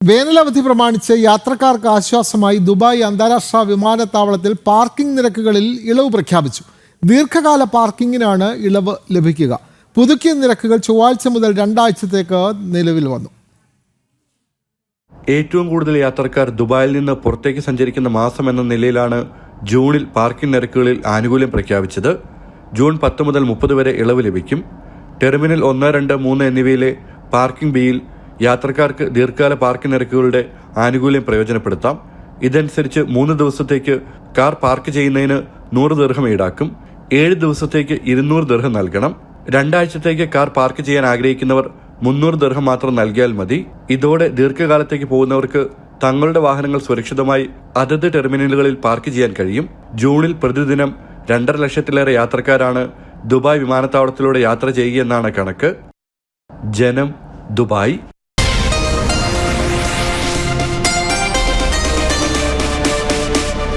വേനലവധി പ്രമാണിച്ച് യാത്രക്കാർക്ക് ആശ്വാസമായി ദുബായ് അന്താരാഷ്ട്ര വിമാനത്താവളത്തിൽ പാർക്കിംഗ് നിരക്കുകളിൽ ഇളവ് പ്രഖ്യാപിച്ചു. ദീർഘകാല പാർക്കിങ്ങിനാണ് ഇളവ് ലഭിക്കുക. പുതുക്കിയ നിരക്കുകൾ ചൊവ്വാഴ്ച മുതൽ 2 ആഴ്ചത്തേക്ക് നിലവിൽ വന്നു. ഏറ്റവും കൂടുതൽ യാത്രക്കാർ ദുബായിൽ നിന്ന് പുറത്തേക്ക് സഞ്ചരിക്കുന്ന മാസം എന്ന നിലയിലാണ് ജൂണിൽ പാർക്കിംഗ് നിരക്കുകളിൽ ആനുകൂല്യം പ്രഖ്യാപിച്ചത്. ജൂൺ 10 മുതൽ 30 വരെ ഇളവ് ലഭിക്കും. ടെർമിനൽ 1, 2, 3 എന്നിവയിലെ പാർക്കിംഗ് ബിയിൽ യാത്രക്കാർക്ക് ദീർഘകാല പാർക്കിംഗ് നിരക്കുകളുടെ ആനുകൂല്യം പ്രയോജനപ്പെടുത്താം. ഇതനുസരിച്ച് 3 ദിവസത്തേക്ക് കാർ പാർക്ക് ചെയ്യുന്നതിന് 100 ദിർഹം ഈടാക്കും. 7 ദിവസത്തേക്ക് 200 ദിർഹം നൽകണം. 2 ആഴ്ചത്തേക്ക് കാർ പാർക്ക് ചെയ്യാൻ ആഗ്രഹിക്കുന്നവർ 300 ദിർഹം മാത്രം നൽകിയാൽ മതി. ഇതോടെ ദീർഘകാലത്തേക്ക് പോകുന്നവർക്ക് തങ്ങളുടെ വാഹനങ്ങൾ സുരക്ഷിതമായി അതത് ടെർമിനലുകളിൽ പാർക്ക് ചെയ്യാൻ കഴിയും. ജൂണിൽ പ്രതിദിനം 2.5 ലക്ഷത്തിലേറെ യാത്രക്കാരാണ് ദുബായ് വിമാനത്താവളത്തിലൂടെ യാത്ര ചെയ്യുകയെന്നാണ് കണക്ക്. ജനം, ദുബായ്.